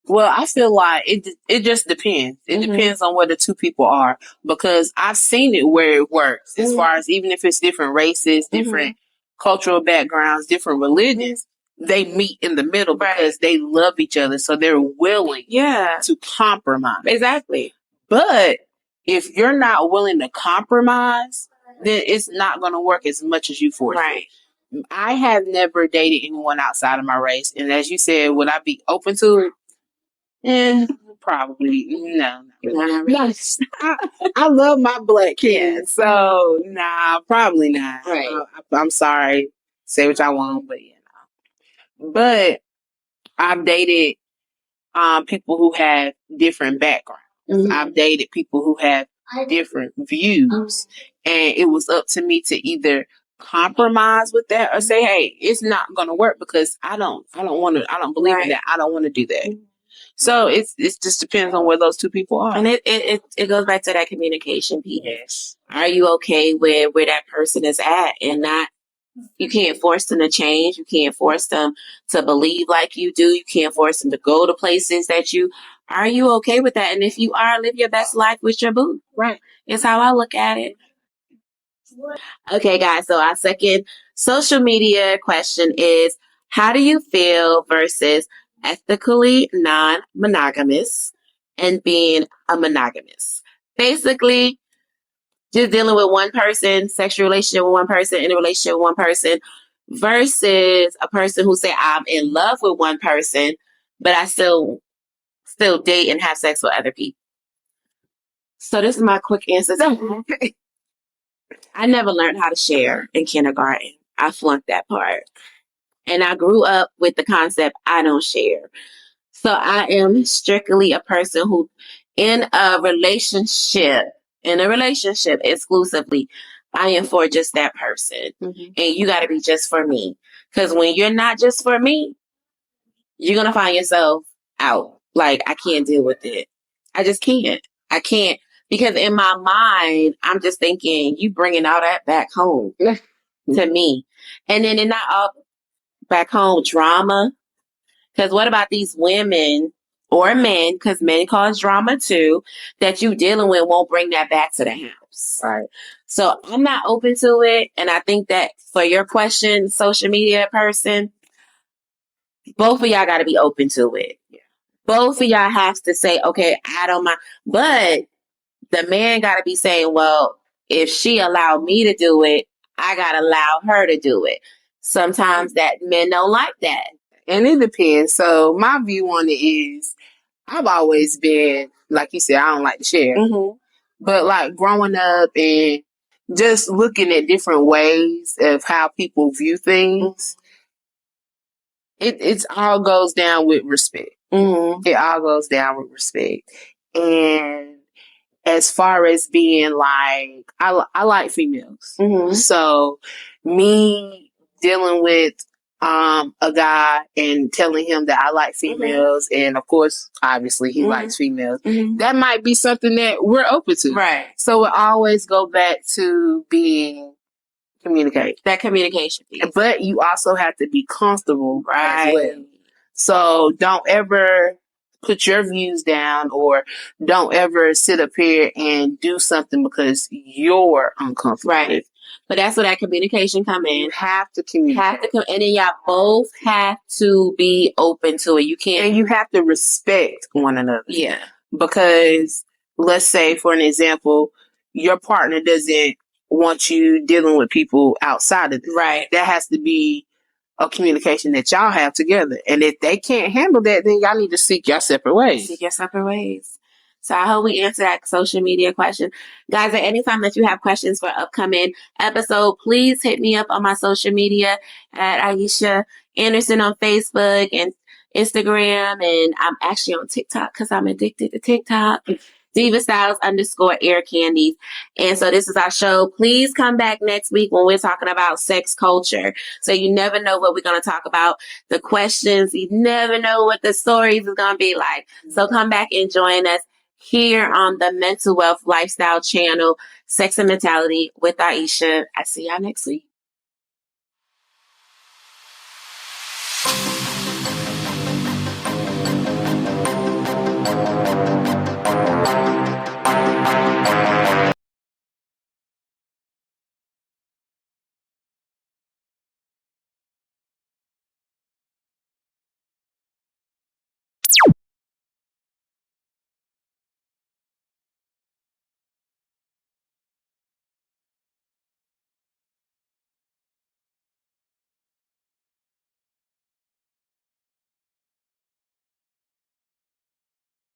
Well, I feel like it just depends. It depends on where the two people are, because I've seen it where it works as far as even if it's different races, different cultural backgrounds, different religions, they meet in the middle because they love each other. So they're willing to compromise. Exactly. But if you're not willing to compromise, then it's not going to work as much as you force it. I have never dated anyone outside of my race. And as you said, would I be open to it? Probably no. I love my black kids, so nah, probably not. Right. I'm sorry, say what y'all want, but But I've dated people who have different backgrounds. I've dated people who have different views, and it was up to me to either compromise with that or say, hey, it's not going to work because I don't believe in that. I don't want to do that. So it just depends on where those two people are. And it goes back to that communication piece. Yes. Are you okay with where that person is at? And not, you can't force them to change. You can't force them to believe like you do. You can't force them to go to places that are you okay with that? And if you are, live your best life with your boo. Right. It's how I look at it. Okay, guys. So our second social media question is, how do you feel versus ethically non-monogamous and being a monogamous? Basically, just dealing with one person, sexual relationship with one person, in a relationship with one person, versus a person who say I'm in love with one person, but I still date and have sex with other people. So this is my quick answer. I never learned how to share in kindergarten. I flunked that part. And I grew up with the concept I don't share. So I am strictly a person who in a relationship exclusively, I am for just that person. And you got to be just for me. Because when you're not just for me, you're going to find yourself out. Like, I can't deal with it. I just can't. I can't. Because in my mind, I'm just thinking, you bringing all that back home to me. And then in not all back home drama. Because what about these women or men, because men cause drama too, that you dealing with won't bring that back to the house. Right. So I'm not open to it. And I think that for your question, social media person, both of y'all got to be open to it. Yeah. Both of y'all have to say, okay, I don't mind. But the man got to be saying, well, if she allowed me to do it, I got to allow her to do it. Sometimes that men don't like that. And it depends. So my view on it is, I've always been, like you said, I don't like to share. Mm-hmm. But like growing up and just looking at different ways of how people view things, it's all goes down with respect. Mm-hmm. It all goes down with respect. And as far as being like, I like females. Mm-hmm. So me dealing with a guy and telling him that I like females, and of course, obviously he likes females, that might be something that we're open to. Right. So it always go back to being communicate. That communication piece. But you also have to be comfortable Right. as well. So don't ever put your views down, or don't ever sit up here and do something because you're uncomfortable. Right. But that's where that communication come in. You have to communicate. And then y'all both have to be open to it. You can't. And you have to respect one another. Yeah. Because let's say, for an example, your partner doesn't want you dealing with people outside of this. Right. That has to be a communication that y'all have together. And if they can't handle that, then y'all need to seek your separate ways. Seek your separate ways. So I hope we answer that social media question. Guys, at any time that you have questions for upcoming episode, please hit me up on my social media at Aisha Anderson on Facebook and Instagram. And I'm actually on TikTok because I'm addicted to TikTok. Diva Styles _ Air Candies. And so this is our show. Please come back next week when we're talking about sex culture. So you never know what we're going to talk about. The questions, you never know what the stories is going to be like. So come back and join us here on the Mental Wealth Lifestyle channel, Sex and Mentality with Aisha. I see y'all next week.